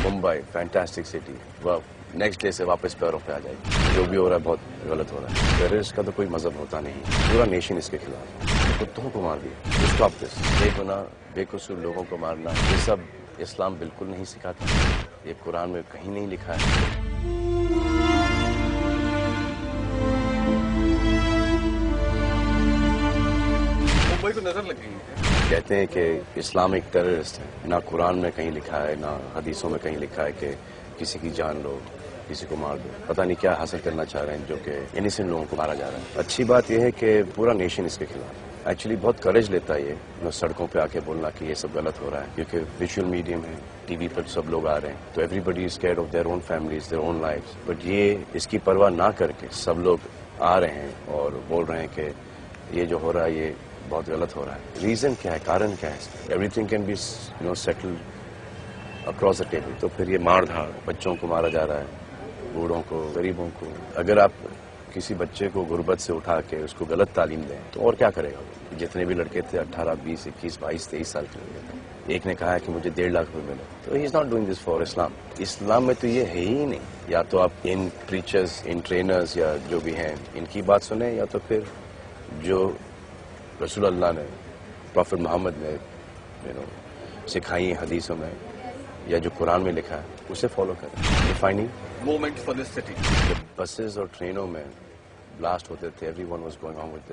Mumbai fantastic city, وہ next day سے واپس پیروں پہ آ جائے گی. جو بھی ہو رہا ہے بہت غلط ہو رہا ہے. ٹیررسٹ کا تو کوئی مذہب ہوتا نہیں، پورا نیشن اس کے خلاف ہے. کتوں کو مار دیا. Stop this. بے گناہ بے قصور لوگوں کو مارنا، یہ سب اسلام بالکل نہیں سکھاتا. یہ قرآن میں کہیں نہیں لکھا ہے. ممبئی کو نظر لگ گئی ہے. کہتے ہیں کہ اسلام ایک ٹیررسٹ ہے. نہ قرآن میں کہیں لکھا ہے، نہ حدیثوں میں کہیں لکھا ہے کہ کسی کی جان لو، کسی کو مار دو. پتہ نہیں کیا حاصل کرنا چاہ رہے ہیں، جو کہ انیسنٹ لوگوں کو مارا جا رہا ہے. اچھی بات یہ ہے کہ پورا نیشن اس کے خلاف ہے. ایکچولی بہت کریج لیتا ہے یہ سڑکوں پہ آ کے بولنا کہ یہ سب غلط ہو رہا ہے، کیونکہ ویژول میڈیم ہے، ٹی وی پر سب لوگ آ رہے ہیں، تو everybody is care of their own families, their own life. But یہ اس کی پرواہ نہ کر کے سب لوگ آ رہے ہیں اور بول رہے ہیں کہ یہ جو ہو رہا ہے یہ بہت غلط ہو رہا ہے. ریزن کیا ہے، کارن کیا ہے؟ Everything can be settled across the table. تو پھر یہ مار دھاڑ، بچوں کو مارا جا رہا ہے، بوڑھوں کو، غریبوں کو. اگر آپ کسی بچے کو غربت سے اٹھا کے اس کو غلط تعلیم دیں تو اور کیا کرے گا؟ جتنے بھی لڑکے تھے 18 20 21 22 23 سال کے لڑکے، ایک نے کہا کہ مجھے 1.5 لاکھ روپے ملے، تو he is not doing this for Islam. Islam میں تو یہ ہے ہی نہیں. یا تو آپ ان پریچرز، ان ٹرینرز یا جو بھی ہیں ان کی بات سنیں، یا تو پھر جو رسول اللہ نے، پروفٹ محمد نے سکھائی حدیثوں میں یا جو قرآن میں لکھا ہے اسے فالو کریں. Defining moment for this city. Buses اور ٹرینوں میں بلاسٹ ہوتے تھے، every one was going on with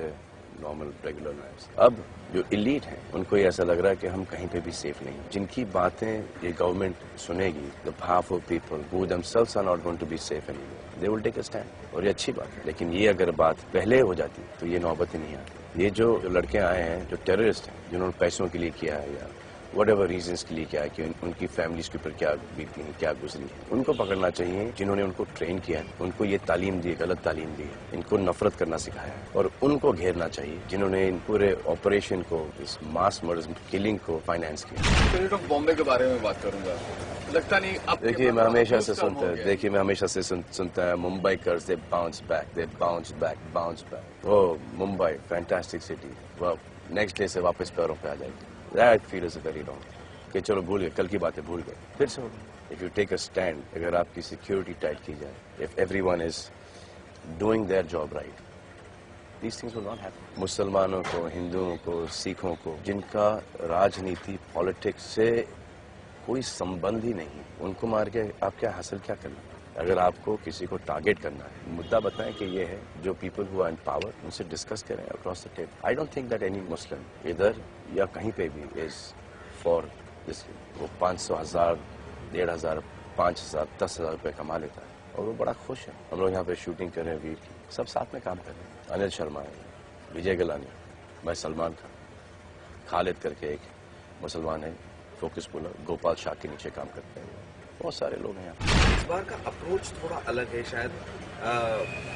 normal regular lives. اب جو ایلیٹ ہیں ان کو یہ ایسا لگ رہا ہے کہ ہم کہیں پہ بھی سیف نہیں. جن کی باتیں یہ گورنمنٹ سنے گی، the powerful people who themselves are not going to be safe anymore, they will take a stand. اور یہ اچھی بات ہے. لیکن یہ اگر بات پہلے ہو جاتی تو یہ نوبت ہی نہیں آتی. یہ جو لڑکے آئے ہیں جو ٹیررسٹ ہیں، جنہوں نے پیسوں کے لیے کیا ہے یا وٹ ایور ریزنس کے لیے کیا ہے، کہ ان کی فیملیز کے اوپر کیا بیتی ہیں، کیا گزری ہے، ان کو پکڑنا چاہیے. جنہوں نے ان کو ٹرین کیا ہے، ان کو یہ تعلیم دی، غلط تعلیم دی ہے، ان کو نفرت کرنا سکھایا ہے، اور ان کو گھیرنا چاہیے جنہوں نے ان پورے آپریشن کو، اس ماس مرڈر کلنگ کو فائنانس کیا. بامبے کے بارے میں بات کروں گا. لگتا نہیں اب دیکھیے میں ہمیشہ سے سنتا ہے ممبئی کرز دے باؤنس بیک، دے باؤنس بیک، باؤنس بیک. وہ ممبئی فینٹاسٹک سٹی، وہ نیکسٹ ڈے سے واپس پیروں پہ آ جائے گی. That feel is very wrong. کہ چلو بھول گئے، کل کی باتیں بھول گئے، پھر سے ہوگا. If you take a stand، اگر آپ کی سیکیورٹی ٹائٹ کی جائے، if everyone is doing their job right, these things will not happen. مسلمانوں کو، ہندوؤں کو، سکھوں کو، جن کا راجنیتی پالیٹکس سے کوئی سمبند ہی نہیں، ان کو مار کے آپ کیا حاصل کیا کرنا؟ اگر آپ کو کسی کو ٹارگیٹ کرنا ہے، مدعا بتائیں کہ یہ ہے. جو people who are in power, ان سے ڈسکس کریں across the table. I don't think that any Muslim ادھر یا کہیں پہ بھی از فار دس. وہ 500 1000 1500 5000 10,000 روپے کما لیتا ہے اور وہ بڑا خوش ہے. ہم لوگ یہاں پہ شوٹنگ کر رہے ہیں ویر کی، سب ساتھ میں کام کر رہے ہیں. انل شرما ہے، وجے گلانی، میں سلمان خان، خالد کر کے ایک مسلمان ہے فوکس پولر، گوپال شاہ کے نیچے کام کرتے ہیں. بہت سارے لوگ ہیں یہاں. اس بار کا اپروچ تھوڑا الگ ہے شاید.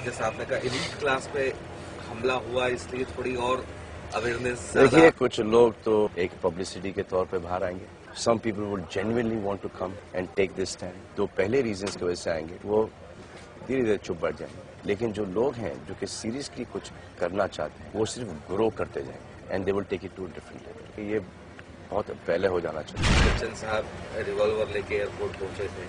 جیسا آپ نے کہا ایلیٹ کلاس پہ حملہ ہوا، اس لیے تھوڑی اور اویئرنیس. دیکھیے کچھ لوگ تو ایک پبلسٹی کے طور پہ باہر آئیں گے. Some people would genuinely want to come and take this stand. تو پہلے ریزنس کی وجہ سے آئیں گے، وہ دھیرے دھیرے چپ بیٹھ جائیں گے. لیکن جو لوگ ہیں جو کہ سیریسلی کچھ کرنا چاہتے ہیں، وہ صرف گرو کرتے جائیں گے and they will take it to different level. کہ یہ بہت پہلے ہو جانا چاہیے. بچن صاحب ریوالور لے کے ایئرپورٹ پہنچے تھے،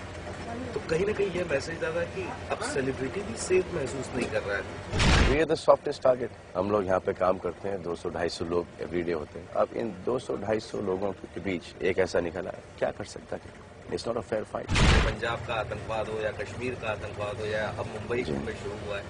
تو کہیں نہ کہیں یہ میسج آتا ہے کہ اب سیلیبریٹی بھی سیف محسوس نہیں کر رہا ہے. We are the softest target. ہم لوگ یہاں پہ کام کرتے ہیں، 200-250 لوگ ایوری ڈے ہوتے ہیں. اب ان 200-250 لوگوں کے بیچ ایک ایسا نکلا ہے، کیا کر سکتا ہے؟ It's not a fair fight. Punjab کا آتنکواد ہو یا کشمیر کا آتنکواد ہو یا اب ممبئی میں شروع ہوا ہے،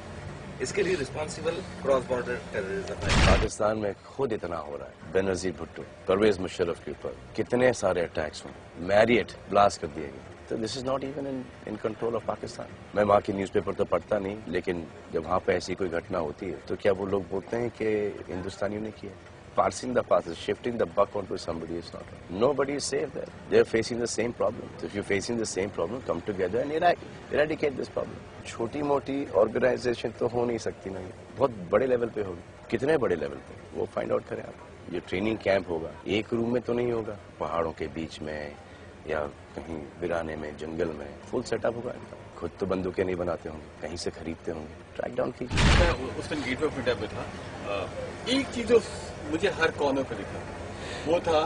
اس کے لیے رسپانسیبل کراس بارڈر ٹیررزم ہے. پاکستان میں خود اتنا ہو رہا ہے. بینظیر بھٹو، پرویز مشرف کے اوپر کتنے سارے اٹیکس ہوئے، میریٹ بلاسٹ کر دیے گئے. تو this is not even in control of Pakistan. میں وہاں کی نیوز پیپر تو پڑھتا نہیں، لیکن جب وہاں پہ ایسی کوئی گھٹنا ہوتی ہے تو کیا وہ لوگ بولتے ہیں کہ ہندوستانیوں نے کیا؟ Parsing the path, shifting the buck onto somebody is not right. Nobody is safe there. They are facing the same problem. So if you're facing the same problem, come together and eradicate this problem. چھوٹی موٹی organization تو ہو نہیں سکتی نا، بہت بڑے level پہ ہوگی. کتنے بڑے لیول پہ وہ فائنڈ آؤٹ کریں آپ. جو ٹریننگ کیمپ ہوگا ایک روم میں تو نہیں ہوگا، پہاڑوں کے بیچ میں یا کہیں ویرانے میں، جنگل میں فل سیٹ اپ ہوگا. خود تو بندوقیں نہیں بناتے ہوں گے، کہیں سے خریدتے ہوں گے. ٹریک ڈاؤن کیجیے. میں اس دن گیٹ وے آف انڈیا پہ تھا. ایک چیز جو مجھے ہر کارنر پہ دکھا وہ تھا